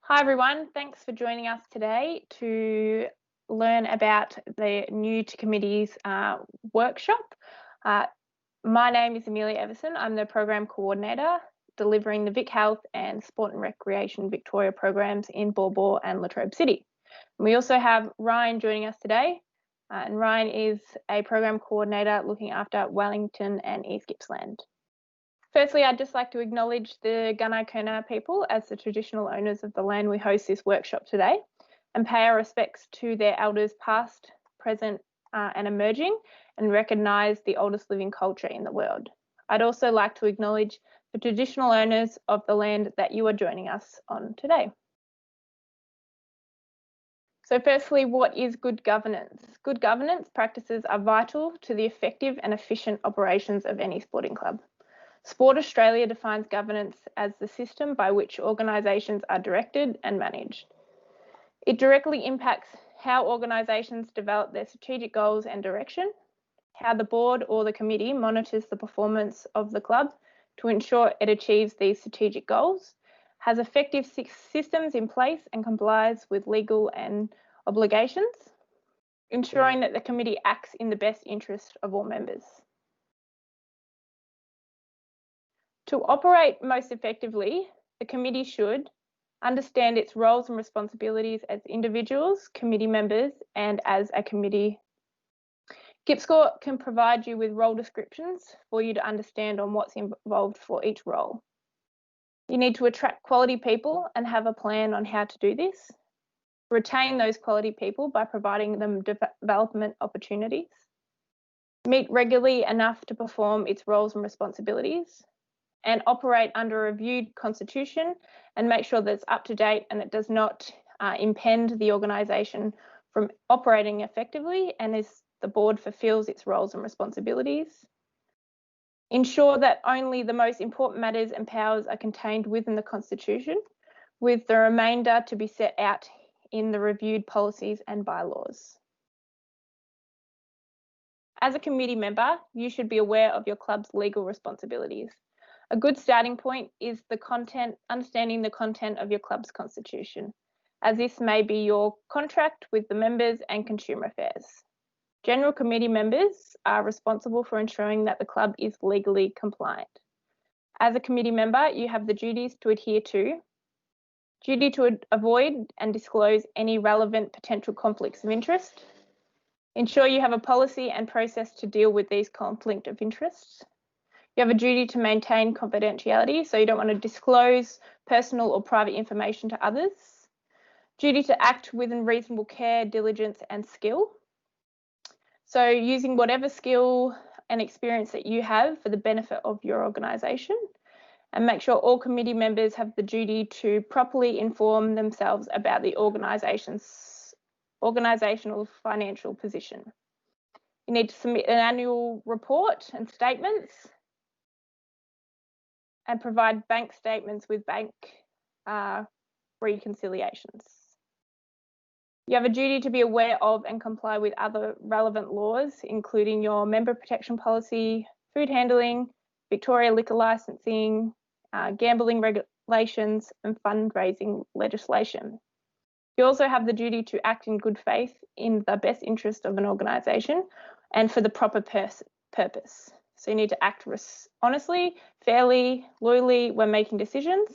Hi everyone, thanks for joining us today to learn about the New to Committees workshop. My name is Amelia Everson. I'm the Program Coordinator delivering the Vic Health and Sport and Recreation Victoria programs in Baw Baw and Latrobe City. And we also have Ryan joining us today, and Ryan is a Program Coordinator looking after Wellington and East Gippsland. Firstly, I'd just like to acknowledge the Gunai Kurnai people as the traditional owners of the land we host this workshop today, and pay our respects to their elders past, present and emerging, and recognise the oldest living culture in the world. I'd also like to acknowledge the traditional owners of the land that you are joining us on today. So firstly, what is good governance? Good governance practices are vital to the effective and efficient operations of any sporting club. Sport Australia defines governance as the system by which organisations are directed and managed. It directly impacts how organisations develop their strategic goals and direction, how the board or the committee monitors the performance of the club to ensure it achieves these strategic goals, has effective systems in place and complies with legal and obligations, ensuring that the committee acts in the best interest of all members. To operate most effectively, the committee should understand its roles and responsibilities as individuals, committee members, and as a committee. GIPSCOR can provide you with role descriptions for you to understand on what's involved for each role. You need to attract quality people and have a plan on how to do this. Retain those quality people by providing them development opportunities. Meet regularly enough to perform its roles and responsibilities, and operate under a reviewed constitution and make sure that it's up to date and it does not impede the organisation from operating effectively and as the board fulfills its roles and responsibilities. Ensure that only the most important matters and powers are contained within the constitution, with the remainder to be set out in the reviewed policies and bylaws. As a committee member, you should be aware of your club's legal responsibilities. A good starting point is understanding the content of your club's constitution, as this may be your contract with the members and consumer affairs. General committee members are responsible for ensuring that the club is legally compliant. As a committee member, you have the duties to adhere to, duty to avoid and disclose any relevant potential conflicts of interest, ensure you have a policy and process to deal with these conflicts of interests. You have a duty to maintain confidentiality, so you don't want to disclose personal or private information to others. Duty to act with reasonable care, diligence, and skill. So using whatever skill and experience that you have for the benefit of your organisation, and make sure all committee members have the duty to properly inform themselves about the organisation's organisational financial position. You need to submit an annual report and statements, and provide bank statements with bank reconciliations. You have a duty to be aware of and comply with other relevant laws, including your member protection policy, food handling, Victoria liquor licensing, gambling regulations, and fundraising legislation. You also have the duty to act in good faith in the best interest of an organisation and for the proper purpose. So you need to act honestly, fairly, loyally when making decisions,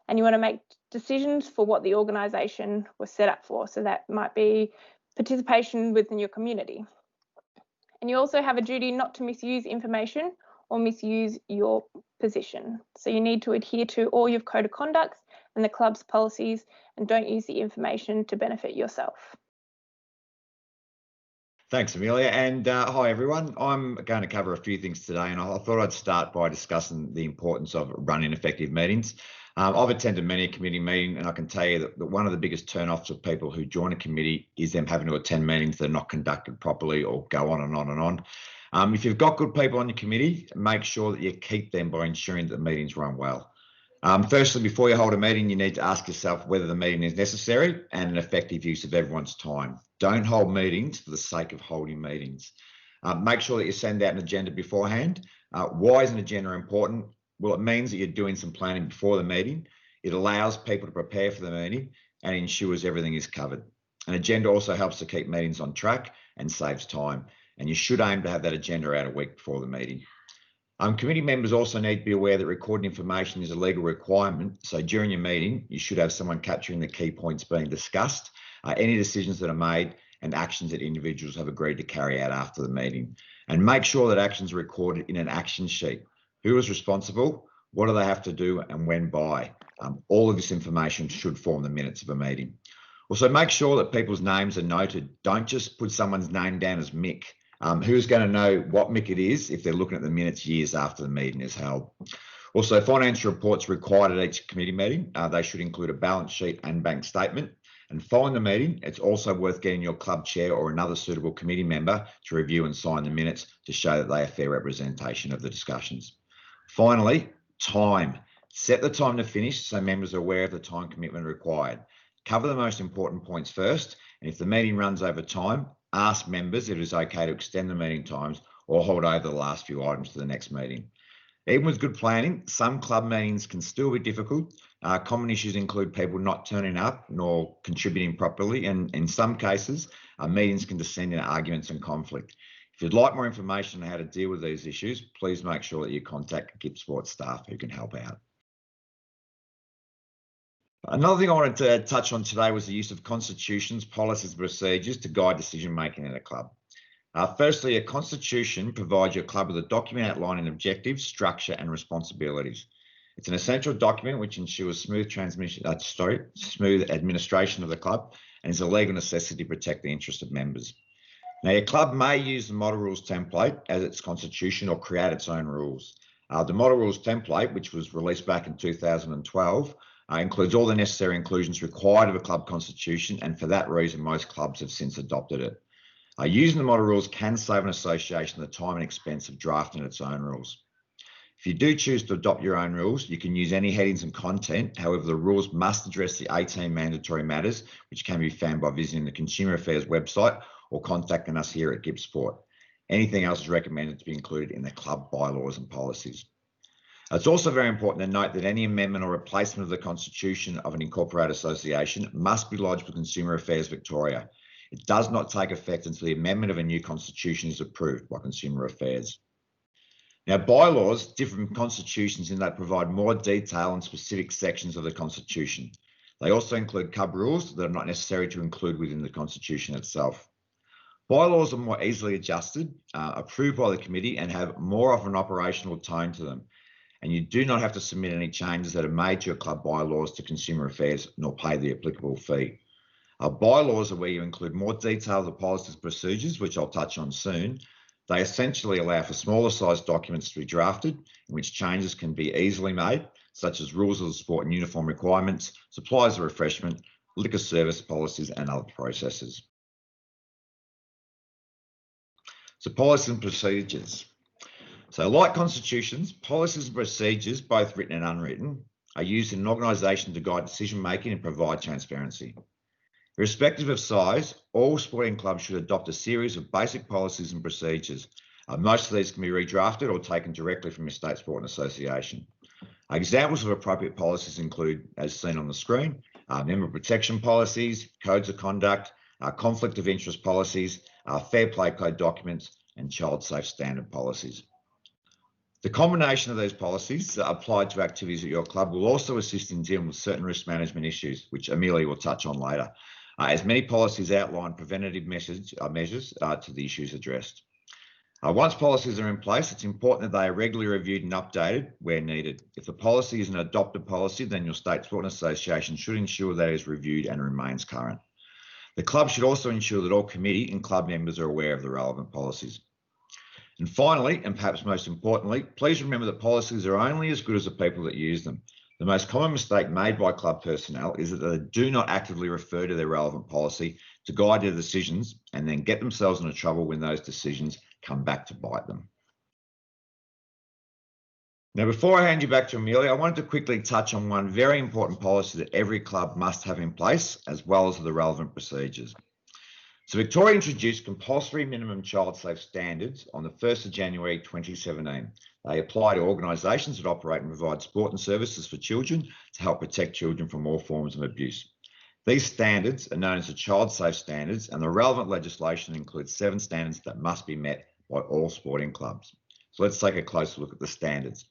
and you want to make decisions for what the organisation was set up for. So that might be participation within your community. And you also have a duty not to misuse information or misuse your position. So you need to adhere to all your code of conduct and the club's policies, and don't use the information to benefit yourself. Thanks, Amelia, and hi everyone. I'm going to cover a few things today, and I thought I'd start by discussing the importance of running effective meetings. I've attended many a committee meeting, and I can tell you that one of the biggest turn-offs of people who join a committee is them having to attend meetings that are not conducted properly or go on and on and on. If you've got good people on your committee, make sure that you keep them by ensuring that the meetings run well. Firstly, before you hold a meeting, you need to ask yourself whether the meeting is necessary and an effective use of everyone's time. Don't hold meetings for the sake of holding meetings. Make sure that you send out an agenda beforehand. Why is an agenda important? Well, it means that you're doing some planning before the meeting. It allows people to prepare for the meeting and ensures everything is covered. An agenda also helps to keep meetings on track and saves time. And you should aim to have that agenda out a week before the meeting. Committee members also need to be aware that recorded information is a legal requirement. So during your meeting, you should have someone capturing the key points being discussed, any decisions that are made, and actions that individuals have agreed to carry out after the meeting. And make sure that actions are recorded in an action sheet. Who is responsible? What do they have to do and when by? All of this information should form the minutes of a meeting. Also, make sure that people's names are noted. Don't just put someone's name down as Mick. Who's going to know what Mick it is if they're looking at the minutes years after the meeting is held? Also, financial reports required at each committee meeting. They should include a balance sheet and bank statement. And following the meeting, it's also worth getting your club chair or another suitable committee member to review and sign the minutes to show that they are fair representation of the discussions. Finally, time. Set the time to finish so members are aware of the time commitment required. Cover the most important points first, and if the meeting runs over time, ask members if it is okay to extend the meeting times or hold over the last few items to the next meeting. Even with good planning, some club meetings can still be difficult. Common issues include people not turning up nor contributing properly, and in some cases, meetings can descend into arguments and conflict. If you'd like more information on how to deal with these issues, please make sure that you contact GIP Sports staff who can help out. Another thing I wanted to touch on today was the use of constitutions, policies, and procedures to guide decision-making in a club. Firstly, a constitution provides your club with a document outlining objectives, structure, and responsibilities. It's an essential document which ensures smooth administration of the club and is a legal necessity to protect the interests of members. Now, your club may use the model rules template as its constitution or create its own rules. The model rules template, which was released back in 2012, includes all the necessary inclusions required of a club constitution, and for that reason, most clubs have since adopted it. Using the model rules can save an association the time and expense of drafting its own rules. If you do choose to adopt your own rules, you can use any headings and content. However, the rules must address the 18 mandatory matters, which can be found by visiting the Consumer Affairs website or contacting us here at GIP Sport. Anything else is recommended to be included in the club bylaws and policies. It's also very important to note that any amendment or replacement of the constitution of an incorporated association must be lodged with Consumer Affairs Victoria. It does not take effect until the amendment of a new constitution is approved by Consumer Affairs. Now, bylaws differ from constitutions in that they provide more detail on specific sections of the constitution. They also include club rules that are not necessary to include within the constitution itself. Bylaws are more easily adjusted, approved by the committee, and have more of an operational tone to them. And you do not have to submit any changes that are made to your club bylaws to Consumer Affairs, nor pay the applicable fee. Bylaws are where you include more detail of the policies and procedures, which I'll touch on soon. They essentially allow for smaller sized documents to be drafted, in which changes can be easily made, such as rules of the sport and uniform requirements, supplies of refreshment, liquor service policies, and other processes. So policies and procedures. So like constitutions, policies and procedures, both written and unwritten, are used in an organisation to guide decision-making and provide transparency. Irrespective of size, all sporting clubs should adopt a series of basic policies and procedures. Most of these can be redrafted or taken directly from your state sport and association. Examples of appropriate policies include, as seen on the screen, member protection policies, codes of conduct, conflict of interest policies, fair play code documents, and child safe standard policies. The combination of these policies applied to activities at your club will also assist in dealing with certain risk management issues, which Amelia will touch on later, as many policies outline preventative measures to the issues addressed. Once policies are in place, it's important that they are regularly reviewed and updated where needed. If the policy is an adopted policy, then your state sport and association should ensure that it is reviewed and remains current. The club should also ensure that all committee and club members are aware of the relevant policies. And finally, and perhaps most importantly, please remember that policies are only as good as the people that use them. The most common mistake made by club personnel is that they do not actively refer to their relevant policy to guide their decisions and then get themselves into trouble when those decisions come back to bite them. Now, before I hand you back to Amelia, I wanted to quickly touch on one very important policy that every club must have in place, as well as the relevant procedures. So Victoria introduced compulsory minimum child safe standards on the 1st of January 2017. They apply to organisations that operate and provide support and services for children to help protect children from all forms of abuse. These standards are known as the Child Safe Standards, and the relevant legislation includes 7 standards that must be met by all sporting clubs. So let's take a closer look at the standards.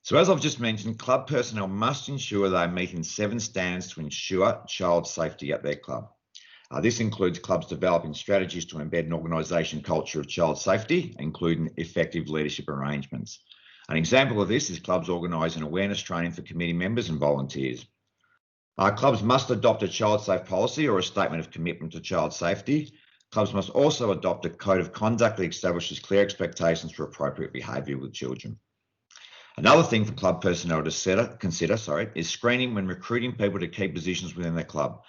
So as I've just mentioned, club personnel must ensure they are meeting 7 standards to ensure child safety at their club. This includes clubs developing strategies to embed an organisation culture of child safety, including effective leadership arrangements. An example of this is clubs organising awareness training for committee members and volunteers. Clubs must adopt a child safe policy or a statement of commitment to child safety. Clubs must also adopt a code of conduct that establishes clear expectations for appropriate behaviour with children. Another thing for club personnel to consider is screening when recruiting people to key positions within their club,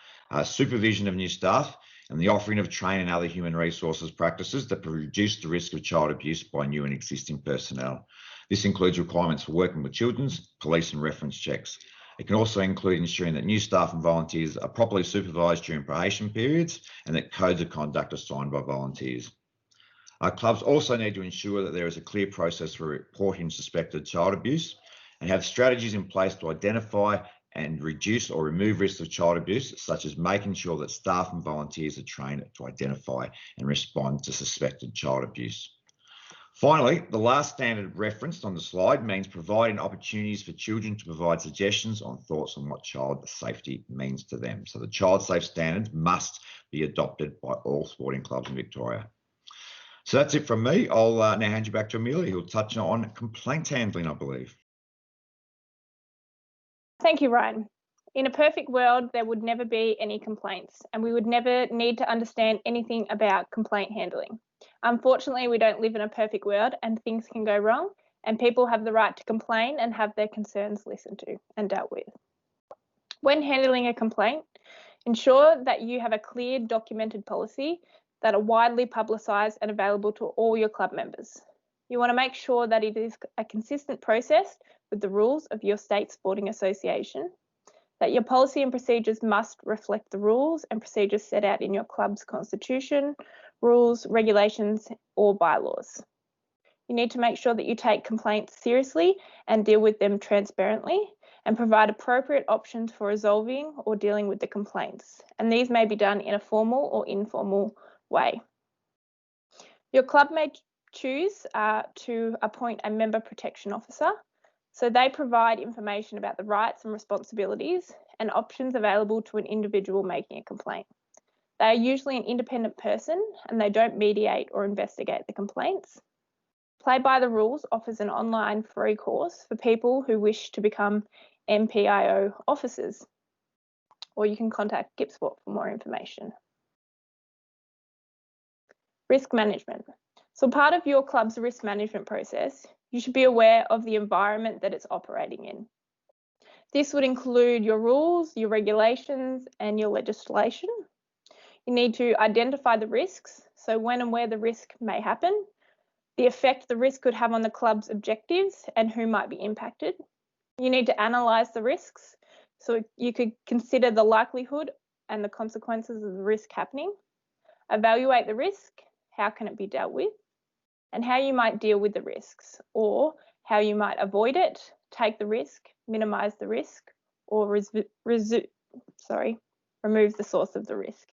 supervision of new staff, and the offering of training and other human resources practices that reduce the risk of child abuse by new and existing personnel. This includes requirements for working with children's, police and reference checks. It can also include ensuring that new staff and volunteers are properly supervised during probation periods and that codes of conduct are signed by volunteers. Clubs also need to ensure that there is a clear process for reporting suspected child abuse and have strategies in place to identify and reduce or remove risks of child abuse, such as making sure that staff and volunteers are trained to identify and respond to suspected child abuse. Finally, the last standard referenced on the slide means providing opportunities for children to provide suggestions on thoughts on what child safety means to them. So the Child Safe Standards must be adopted by all sporting clubs in Victoria. So that's it from me. I'll now hand you back to Amelia, who'll touch on complaint handling, I believe. Thank you, Ryan. In a perfect world, there would never be any complaints, and we would never need to understand anything about complaint handling. Unfortunately, we don't live in a perfect world, and things can go wrong, and people have the right to complain and have their concerns listened to and dealt with. When handling a complaint, ensure that you have a clear documented policy that are widely publicised and available to all your club members. You want to make sure that it is a consistent process with the rules of your state sporting association, that your policy and procedures must reflect the rules and procedures set out in your club's constitution, rules, regulations, or bylaws. You need to make sure that you take complaints seriously and deal with them transparently and provide appropriate options for resolving or dealing with the complaints. And these may be done in a formal or informal way. Your club may choose to appoint a member protection officer. So they provide information about the rights and responsibilities and options available to an individual making a complaint. They are usually an independent person and they don't mediate or investigate the complaints. Play by the Rules offers an online free course for people who wish to become MPIO officers, or you can contact GIPSport for more information. Risk management. So part of your club's risk management process, you should be aware of the environment that it's operating in. This would include your rules, your regulations, and your legislation. You need to identify the risks, so when and where the risk may happen, the effect the risk could have on the club's objectives and who might be impacted. You need to analyse the risks, so you could consider the likelihood and the consequences of the risk happening, evaluate the risk, how can it be dealt with, and how you might deal with the risks, or how you might avoid it, take the risk, minimise the risk, or remove the source of the risk.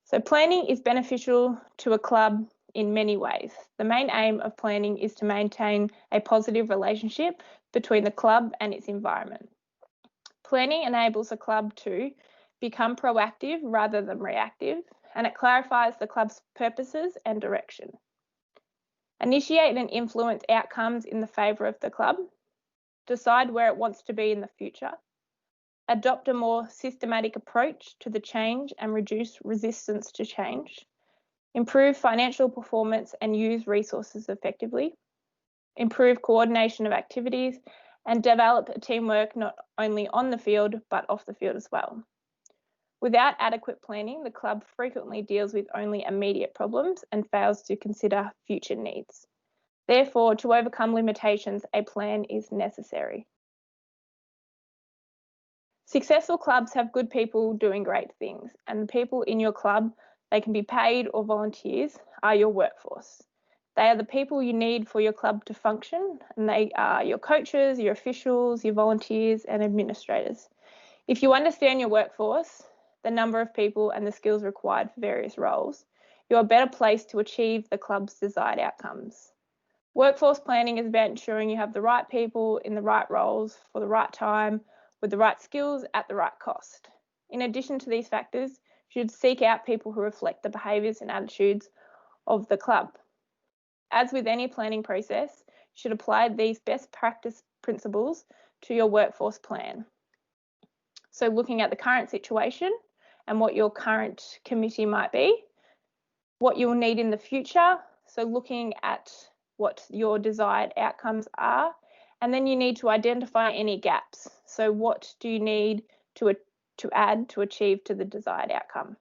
So planning is beneficial to a club in many ways. The main aim of planning is to maintain a positive relationship between the club and its environment. Planning enables a club to become proactive rather than reactive, and it clarifies the club's purposes and direction. Initiate and influence outcomes in the favour of the club. Decide where it wants to be in the future. Adopt a more systematic approach to the change and reduce resistance to change. Improve financial performance and use resources effectively. Improve coordination of activities and develop teamwork not only on the field but off the field as well. Without adequate planning, the club frequently deals with only immediate problems and fails to consider future needs. Therefore, to overcome limitations, a plan is necessary. Successful clubs have good people doing great things, and the people in your club, they can be paid or volunteers, are your workforce. They are the people you need for your club to function, and they are your coaches, your officials, your volunteers, and administrators. If you understand your workforce, the number of people and the skills required for various roles, you are better placed to achieve the club's desired outcomes. Workforce planning is about ensuring you have the right people in the right roles for the right time with the right skills at the right cost. In addition to these factors, you should seek out people who reflect the behaviours and attitudes of the club. As with any planning process, you should apply these best practice principles to your workforce plan. So looking at the current situation and what your current committee might be, what you'll need in the future, so looking at what your desired outcomes are, and then you need to identify any gaps. So what do you need to add to achieve to the desired outcome?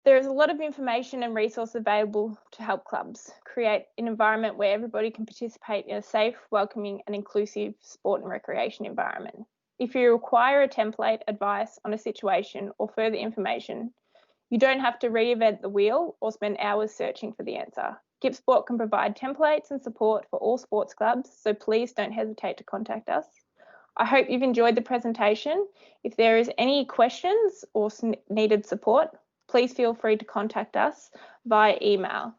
There is a lot of information and resources available to help clubs create an environment where everybody can participate in a safe, welcoming and inclusive sport and recreation environment. If you require a template, advice on a situation or further information, you don't have to reinvent the wheel or spend hours searching for the answer. GIP Sport can provide templates and support for all sports clubs, so please don't hesitate to contact us. I hope you've enjoyed the presentation. If there is any questions or needed support, please feel free to contact us via email.